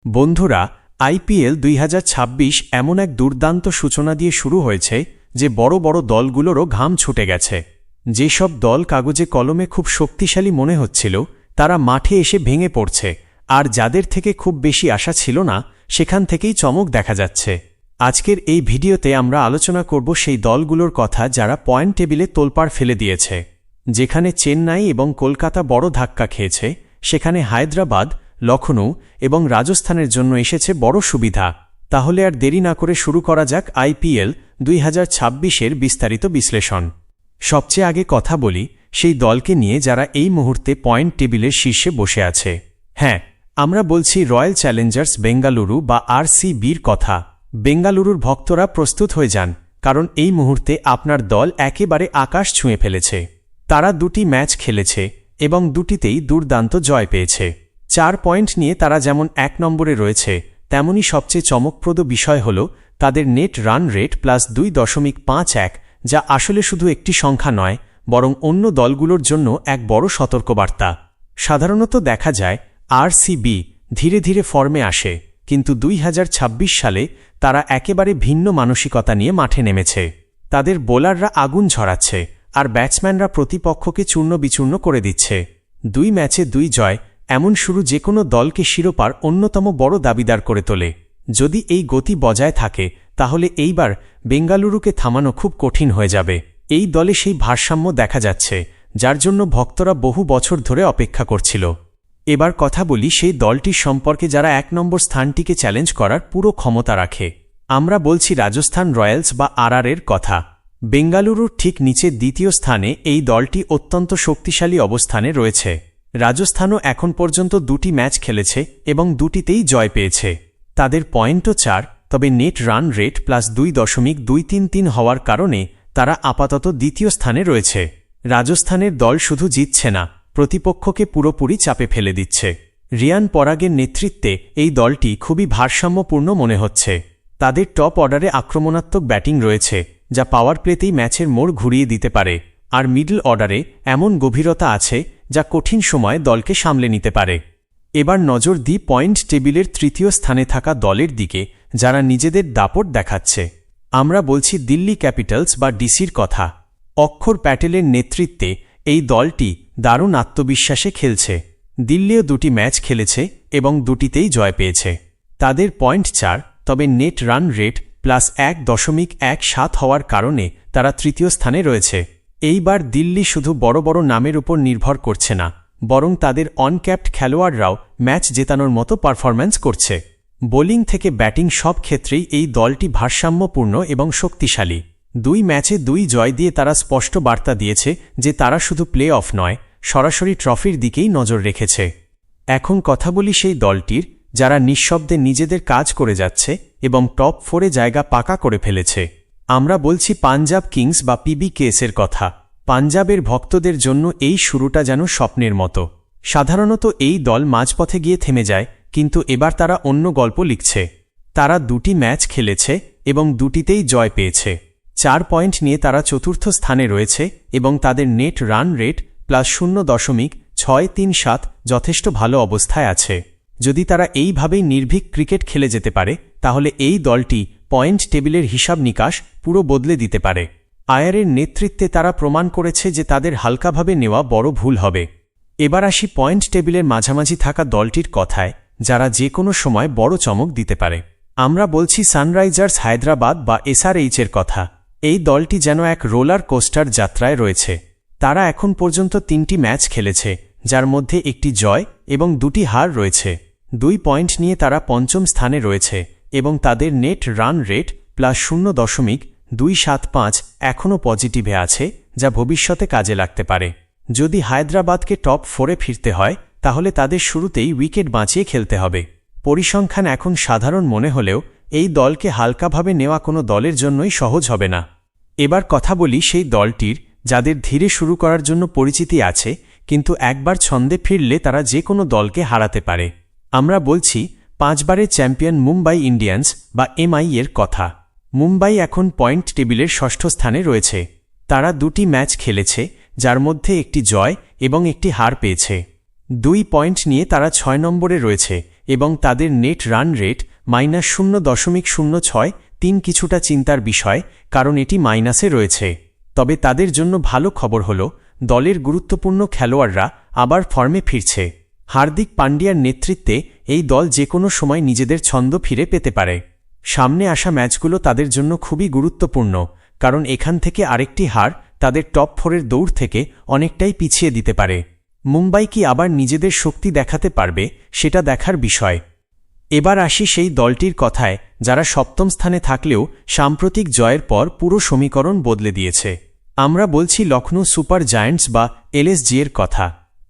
বন্ধুরা, আইপিএল ২০২৬ এমন এক দুর্দান্ত সূচনা দিয়ে শুরু হয়েছে যে বড় বড় দলগুলোরও ঘাম ছুটে গেছে। যেসব দল কাগজে কলমে খুব শক্তিশালী মনে হচ্ছিল তারা মাঠে এসে ভেঙে পড়ছে, আর যাদের থেকে খুব বেশি আশা ছিল না সেখান থেকেই চমক দেখা যাচ্ছে। আজকের এই ভিডিওতে আমরা আলোচনা করব সেই দলগুলোর কথা যারা পয়েন্ট টেবিলে তোলপাড় ফেলে দিয়েছে। যেখানে চেন্নাই এবং কলকাতা বড় ধাক্কা খেয়েছে, সেখানে হায়দ্রাবাদ, লখনৌ এবং রাজস্থানের জন্য এসেছে বড় সুবিধা। তাহলে আর দেরি না করে শুরু করা যাক আইপিএল ২০২৬-এর বিস্তারিত বিশ্লেষণ। সবচেয়ে আগে কথা বলি সেই দলকে নিয়ে যারা এই মুহূর্তে পয়েন্ট টেবিলের শীর্ষে বসে আছে। হ্যাঁ, আমরা বলছি রয়্যাল চ্যালেঞ্জার্স বেঙ্গালুরু বা আরসিবির কথা। বেঙ্গালুরুর ভক্তরা প্রস্তুত হয়ে যান, কারণ এই মুহূর্তে আপনার দল একেবারে আকাশ ছুঁয়ে ফেলেছে। তারা দুটি ম্যাচ খেলেছে এবং দুটিতেই দুর্দান্ত জয় পেয়েছে। ৪ পয়েন্ট নিয়ে তারা যেমন ১ নম্বরে রয়েছে, তেমনি সবচেয়ে চমকপ্রদ বিষয় হল তাদের নেট রান রেট +২.৫১, যা আসলে শুধু একটি সংখ্যা নয়, বরং অন্য দলগুলোর জন্য এক বড় সতর্কবার্তা। সাধারণত দেখা যায় আরসিবি ধীরে ধীরে ফর্মে আসে, কিন্তু ২০২৬ সালে তারা একেবারে ভিন্ন মানসিকতা নিয়ে মাঠে নেমেছে। তাদের বোলাররা আগুন ঝরাচ্ছে, আর ব্যাটসম্যানরা প্রতিপক্ষকে চূর্ণবিচূর্ণ করে দিচ্ছে। ২ ম্যাচে ২ জয়, এমন শুরু যে কোনো দলকে শিরোপার অন্যতম বড় দাবিদার করে তোলে। যদি এই গতি বজায় থাকে তাহলে এইবার বেঙ্গালুরুকে থামানো খুব কঠিন হয়ে যাবে। এই দলে সেই ভারসাম্য দেখা যাচ্ছে, যার জন্য ভক্তরা বহু বছর ধরে অপেক্ষা করছিল। এবার কথা বলি সেই দলটির সম্পর্কে যারা ১ নম্বর স্থানটিকে চ্যালেঞ্জ করার পুরো ক্ষমতা রাখে। আমরা বলছি রাজস্থান রয়্যালস বা আরআরের কথা। বেঙ্গালুরুর ঠিক নিচে দ্বিতীয় স্থানে এই দলটি অত্যন্ত শক্তিশালী অবস্থানে রয়েছে। রাজস্থানও এখন পর্যন্ত ২টি ম্যাচ খেলেছে এবং দুটিতেই জয় পেয়েছে। তাদের পয়েন্টও ৪, তবে নেট রান রেট +২.২৩৩ হওয়ার কারণে তারা আপাতত দ্বিতীয় স্থানে রয়েছে। রাজস্থানের দল শুধু জিতছে না, প্রতিপক্ষকে পুরোপুরি চাপে ফেলে দিচ্ছে। রিয়ান পরাগের নেতৃত্বে এই দলটি খুবই ভারসাম্যপূর্ণ মনে হচ্ছে। তাদের টপ অর্ডারে আক্রমণাত্মক ব্যাটিং রয়েছে, যা পাওয়ার প্লেতেই ম্যাচের মোড় ঘুরিয়ে দিতে পারে, আর মিডল অর্ডারে এমন গভীরতা আছে যা কঠিন সময়ে দলকে সামলে নিতে পারে। এবার নজর দিই পয়েন্ট টেবিলের তৃতীয় স্থানে থাকা দলের দিকে, যারা নিজেদের দাপট দেখাচ্ছে। আমরা বলছি দিল্লি ক্যাপিটালস বা ডিসির কথা। অক্ষর প্যাটেলের নেতৃত্বে এই দলটি দারুণ আত্মবিশ্বাসে খেলছে। দিল্লিও ২টি ম্যাচ খেলেছে এবং দুটিতেই জয় পেয়েছে। তাদের পয়েন্ট ৪, তবে নেট রান রেট +১.১৭ হওয়ার কারণে তারা তৃতীয় স্থানে রয়েছে। এইবার দিল্লি শুধু বড় বড় নামের উপর নির্ভর করছে না, বরং তাদের অনক্যাপড খেলোয়াড়রাও ম্যাচ জেতানোর মতো পারফরম্যান্স করছে। বোলিং থেকে ব্যাটিং সব ক্ষেত্রেই এই দলটি ভারসাম্যপূর্ণ এবং শক্তিশালী। ২ ম্যাচে ২ জয় দিয়ে তারা স্পষ্ট বার্তা দিয়েছে যে তারা শুধু প্লে অফ নয়, সরাসরি ট্রফির দিকেই নজর রেখেছে। এখন কথা বলি সেই দলটির যারা নিঃশব্দে নিজেদের কাজ করে যাচ্ছে এবং টপ 4-এ জায়গা পাকা করে ফেলেছে। আমরা বলছি পাঞ্জাব কিংস বা পিবিকেএসের কথা। পাঞ্জাবের ভক্তদের জন্য এই শুরুটা যেন স্বপ্নের মতো। সাধারণত এই দল মাঝপথে গিয়ে থেমে যায়, কিন্তু এবার তারা অন্য গল্প লিখছে। তারা ২টি ম্যাচ খেলেছে এবং দুটিতেই জয় পেয়েছে। ৪ পয়েন্ট নিয়ে তারা চতুর্থ স্থানে রয়েছে এবং তাদের নেট রান রেট +০.৬৩৭ যথেষ্ট ভালো অবস্থায় আছে। যদি তারা এইভাবেই নির্ভীক ক্রিকেট খেলে যেতে পারে, তাহলে এই দলটি পয়েন্ট টেবিলের হিসাব নিকাশ পুরো বদলে দিতে পারে। আয়ারের নেতৃত্বে তারা প্রমাণ করেছে যে তাদের হালকাভাবে নেওয়া বড় ভুল হবে। এবার আসি পয়েন্ট টেবিলের মাঝামাঝি থাকা দলটির কথায়, যারা যে কোনো সময় বড় চমক দিতে পারে। আমরা বলছি সানরাইজার্স হায়দ্রাবাদ বা এসআরএইচের কথা। এই দলটি যেন এক রোলার কোস্টার যাত্রায় রয়েছে। তারা এখন পর্যন্ত ৩টি ম্যাচ খেলেছে, যার মধ্যে একটি জয় এবং ২টি হার রয়েছে। ২ পয়েন্ট নিয়ে তারা পঞ্চম স্থানে রয়েছে এবং তাদের নেট রান রেট +০.২৭৫ এখনও পজিটিভে আছে, যা ভবিষ্যতে কাজে লাগতে পারে। যদি হায়দ্রাবাদকে টপ 4-এ ফিরতে হয়, তাহলে তাদের শুরুতেই উইকেট বাঁচিয়ে খেলতে হবে। পরিসংখ্যান এখন সাধারণ মনে হলেও এই দলকে হালকাভাবে নেওয়া কোনো দলের জন্যই সহজ হবে না। এবার কথা বলি সেই দলটির যাদের ধীরে শুরু করার জন্য পরিচিতি আছে, কিন্তু একবার ছন্দে ফিরলে তারা যে কোনো দলকে হারাতে পারে। আমরা বলছি ৫ বারের চ্যাম্পিয়ন মুম্বাই ইন্ডিয়ান্স বা এমআই এর কথা। মুম্বাই এখন পয়েন্ট টেবিলের ষষ্ঠ স্থানে রয়েছে। তারা ২টি ম্যাচ খেলেছে, যার মধ্যে একটি জয় এবং একটি হার পেয়েছে। ২ পয়েন্ট নিয়ে তারা ৬ নম্বরে রয়েছে এবং তাদের নেট রান রেট -0.063 কিছুটা চিন্তার বিষয়, কারণ এটি মাইনাসে রয়েছে। তবে তাদের জন্য ভালো খবর হল দলের গুরুত্বপূর্ণ খেলোয়াড়রা আবার ফর্মে ফিরছে। হার্দিক পান্ডিয়ার নেতৃত্বে এই দল যে কোনো সময় নিজেদের ছন্দ ফিরে পেতে পারে। সামনে আসা ম্যাচগুলো তাদের জন্য খুবই গুরুত্বপূর্ণ, কারণ এখান থেকে আরেকটি হার তাদের টপ 4-এর দৌড় থেকে অনেকটাই পিছিয়ে দিতে পারে। মুম্বাই কি আবার নিজেদের শক্তি দেখাতে পারবে, সেটা দেখার বিষয়। এবার আসি সেই দলটির কথায় যারা সপ্তম স্থানে থাকলেও সাম্প্রতিক জয়ের পর পুরো সমীকরণ বদলে দিয়েছে। আমরা বলছি লখনৌ সুপার জায়ান্টস বা LSG এর কথা।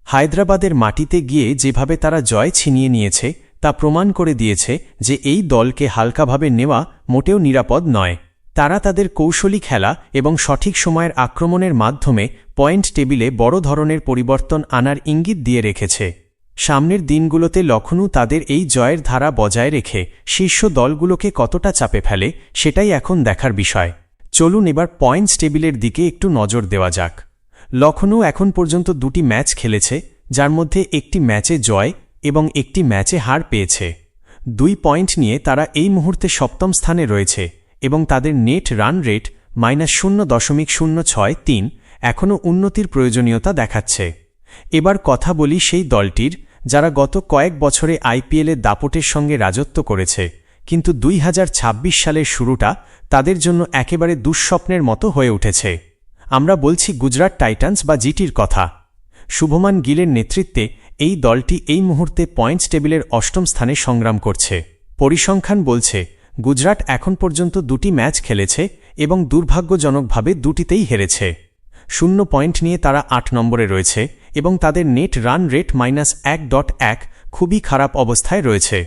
হায়দ্রাবাদের মাটিতে গিয়ে যেভাবে তারা জয় ছিনিয়ে নিয়েছে তা প্রমাণ করে দিয়েছে যে এই দলকে হালকাভাবে নেওয়া মোটেও নিরাপদ নয়। তারা তাদের কৌশলী খেলা এবং সঠিক সময়ের আক্রমণের মাধ্যমে পয়েন্ট টেবিলে বড় ধরনের পরিবর্তন আনার ইঙ্গিত দিয়ে রেখেছে। সামনের দিনগুলোতে লখনৌ তাদের এই জয়ের ধারা বজায় রেখে শীর্ষ দলগুলোকে কতটা চাপে ফেলে সেটাই এখন দেখার বিষয়। চলুন এবার পয়েন্টস টেবিলের দিকে একটু নজর দেওয়া যাক। লখনৌ এখন পর্যন্ত 2টি ম্যাচ খেলেছে, যার মধ্যে একটি ম্যাচে জয় এবং একটি ম্যাচে হার পেয়েছে। 2 পয়েন্ট নিয়ে তারা এই মুহূর্তে সপ্তম স্থানে রয়েছে এবং তাদের নেট রান রেট -0.063 এখনও উন্নতির প্রয়োজনীয়তা দেখাচ্ছে। এবার কথা বলি সেই দলটির যারা গত কয়েক বছরে IPL-এ দাপটের সঙ্গে রাজত্ব করেছে, কিন্তু 2026 সালের শুরুটা তাদের জন্য একেবারে দুঃস্বপ্নের মতো হয়ে উঠেছে। আমরা বলছি গুজরাট টাইটান্স বা জিটির কথা। শুভমান গিলের নেতৃত্বে এই দলটি এই মুহূর্তে পয়েন্টস টেবিলের 8ম স্থানে সংগ্রাম করছে। পরিসংখ্যান বলছে গুজরাট এখন পর্যন্ত 2টি ম্যাচ খেলেছে এবং দুর্ভাগ্যজনকভাবে 2টিতেই হেরেছে। 0 পয়েন্ট নিয়ে তারা 8 নম্বরে রয়েছে এবং তাদের নেট রান রেট -1.1 খুবই খারাপ অবস্থায় রয়েছে।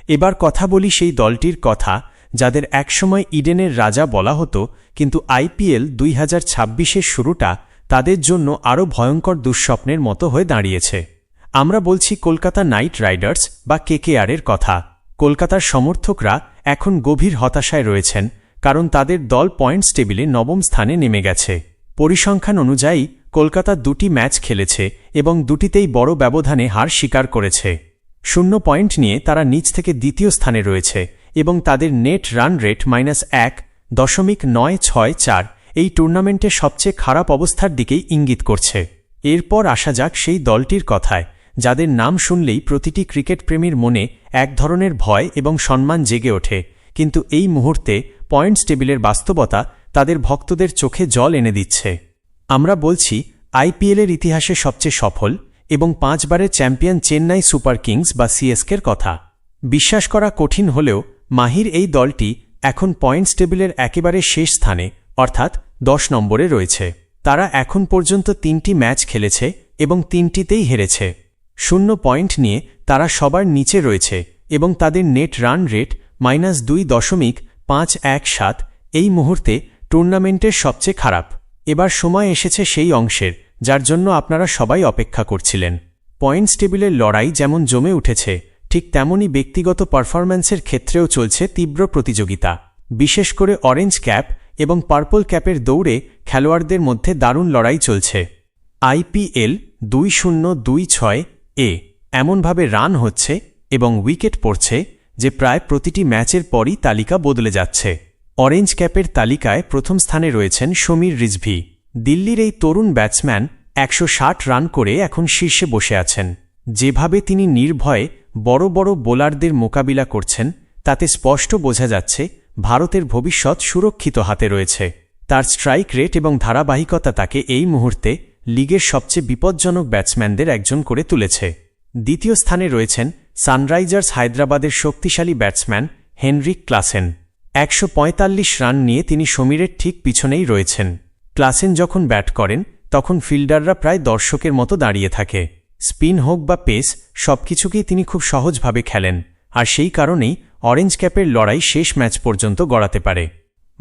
এবার কথা বলি সেই দলটির কথা যাদের একসময় ইডেনের রাজা বলা হতো, কিন্তু IPL 2026-এর শুরুটা তাদের জন্য আরও ভয়ঙ্কর দুঃস্বপ্নের মতো হয়ে দাঁড়িয়েছে। আমরা বলছি কলকাতা নাইট রাইডার্স বা KKR-এর কথা। কলকাতার সমর্থকরা এখন গভীর হতাশায় রয়েছেন, কারণ তাদের দল পয়েন্টস টেবিলে 9ম স্থানে নেমে গেছে। পরিসংখ্যান অনুযায়ী কলকাতা 2টি ম্যাচ খেলেছে এবং 2টিতেই বড় ব্যবধানে হার স্বীকার করেছে। 0 পয়েন্ট নিয়ে তারা নিচ থেকে 2য় স্থানে রয়েছে এবং তাদের নেট রান রেট -1.964 এই টুর্নামেন্টের সবচেয়ে খারাপ অবস্থার দিকেই ইঙ্গিত করছে। এরপর আসা যাক সেই দলটির কথায় যাদের নাম শুনলেই প্রতিটি ক্রিকেট প্রেমীর মনে এক ধরনের ভয় এবং সম্মান জেগে ওঠে, কিন্তু এই মুহূর্তে পয়েন্টস টেবিলের বাস্তবতা তাদের ভক্তদের চোখে জল এনে দিচ্ছে। আমরা বলছি IPL-এর ইতিহাসে সবচেয়ে সফল এবং 5 বারের চ্যাম্পিয়ন চেন্নাই সুপার কিংস বা CSK-র কথা। বিশ্বাস করা কঠিন হলেও মাহির এই দলটি এখন পয়েন্টস টেবিলের একেবারে শেষ স্থানে, অর্থাৎ 10 নম্বরে রয়েছে। তারা এখন পর্যন্ত 3টি ম্যাচ খেলেছে এবং 3টিতেই হেরেছে। 0 পয়েন্ট নিয়ে তারা সবার নিচে রয়েছে এবং তাদের নেট রান রেট -2.517 এই মুহূর্তে টুর্নামেন্টের সবচেয়ে খারাপ। এবার সময় এসেছে সেই অংশের যার জন্য আপনারা সবাই অপেক্ষা করছিলেন। পয়েন্টস টেবিলের লড়াই যেমন জমে উঠেছে, ঠিক তেমনই ব্যক্তিগত পারফরম্যান্সের ক্ষেত্রেও চলছে তীব্র প্রতিযোগিতা। বিশেষ করে অরেঞ্জ ক্যাপ এবং পার্পল ক্যাপের দৌড়ে খেলোয়াড়দের মধ্যে দারুণ লড়াই চলছে। IPL 2026-এ এমনভাবে রান হচ্ছে এবং উইকেট পড়ছে যে প্রায় প্রতিটি ম্যাচের পরই তালিকা বদলে যাচ্ছে। অরেঞ্জ ক্যাপের তালিকায় প্রথম স্থানে রয়েছেন সমীর রিজভি। দিল্লির এই তরুণ ব্যাটসম্যান 160 রান করে এখন শীর্ষে বসে আছেন। যেভাবে তিনি নির্ভয়ে বড় বড় বোলারদের মোকাবিলা করছেন তাতে স্পষ্ট বোঝা যাচ্ছে ভারতের ভবিষ্যৎ সুরক্ষিত হাতে রয়েছে। তার স্ট্রাইক রেট এবং ধারাবাহিকতা তাকে এই মুহূর্তে লিগের সবচেয়ে বিপজ্জনক ব্যাটসম্যানদের একজন করে তুলেছে। দ্বিতীয় স্থানে রয়েছেন সানরাইজার্স হায়দ্রাবাদের শক্তিশালী ব্যাটসম্যান হেনরিক ক্লাসেন। 145 রান নিয়ে তিনি সমীরের ঠিক পিছনেই রয়েছেন। ক্লাসেন যখন ব্যাট করেন তখন ফিল্ডাররা প্রায় দর্শকের মতো দাঁড়িয়ে থাকে। স্পিন হোক বা পেস, সবকিছুকেই তিনি খুব সহজভাবে খেলেন, আর সেই কারণেই অরেঞ্জ ক্যাপের লড়াই শেষ ম্যাচ পর্যন্ত গড়াতে পারে।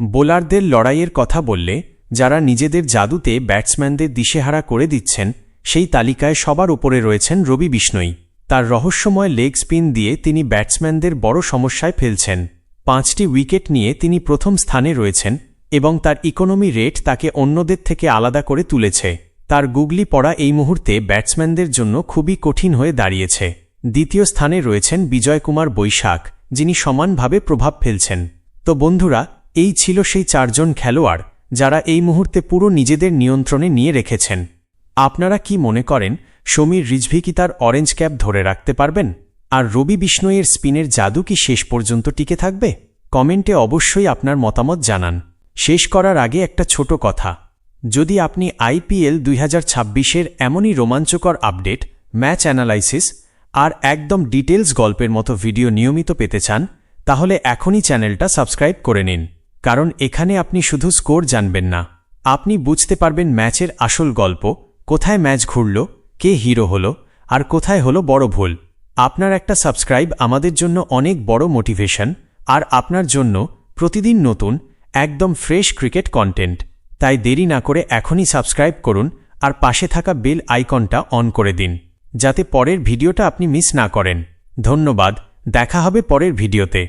বোলারদের লড়াইয়ের কথা বললে যারা নিজেদের জাদুতে ব্যাটসম্যানদের দিশেহারা করে দিচ্ছেন, সেই তালিকায় সবার উপরে রয়েছেন রবি বিষ্ণই। তার রহস্যময় লেগ স্পিন দিয়ে তিনি ব্যাটসম্যানদের বড় সমস্যায় ফেলছেন। 5টি উইকেট নিয়ে তিনি প্রথম স্থানে রয়েছেন এবং তার ইকোনমি রেট তাকে অন্যদের থেকে আলাদা করে তুলেছে। তার গুগলি পড়া এই মুহূর্তে ব্যাটসম্যানদের জন্য খুবই কঠিন হয়ে দাঁড়িয়েছে। দ্বিতীয় স্থানে রয়েছেন বিজয় কুমার বৈশাখ, যিনি সমানভাবে প্রভাব ফেলছেন। তো বন্ধুরা, এই ছিল সেই 4 জন খেলোয়াড় যারা এই মুহূর্তে পুরো নিজেদের নিয়ন্ত্রণে নিয়ে রেখেছেন। আপনারা কি মনে করেন সমীর রিজভী কি তার অরেঞ্জ ক্যাপ ধরে রাখতে পারবেন? আর রবি বিষ্ণইয়ের স্পিনের জাদু কি শেষ পর্যন্ত টিকে থাকবে? কমেন্টে অবশ্যই আপনার মতামত জানান। শেষ করার আগে একটা ছোট কথা, যদি আপনি IPL 2026-এর এমনই রোমাঞ্চকর আপডেট, ম্যাচ অ্যানালাইসিস আর একদম ডিটেলস গল্পের মতো ভিডিও নিয়মিত পেতে চান, তাহলে এখনই চ্যানেলটা সাবস্ক্রাইব করে নিন। কারণ এখানে আপনি শুধু স্কোর জানবেন না, আপনি বুঝতে পারবেন ম্যাচের আসল গল্প, কোথায় ম্যাচ ঘুরল, কে হিরো হল আর কোথায় হলো বড় ভুল। আপনার একটা সাবস্ক্রাইব আমাদের জন্য অনেক বড় মোটিভেশন, আর আপনার জন্য প্রতিদিন নতুন একদম ফ্রেশ ক্রিকেট কন্টেন্ট। তাই দেরি না করে এখনই সাবস্ক্রাইব করুন আর পাশে থাকা বেল আইকনটা অন করে দিন, যাতে পরের ভিডিওটা আপনি মিস না করেন। ধন্যবাদ, দেখা হবে পরের ভিডিওতে।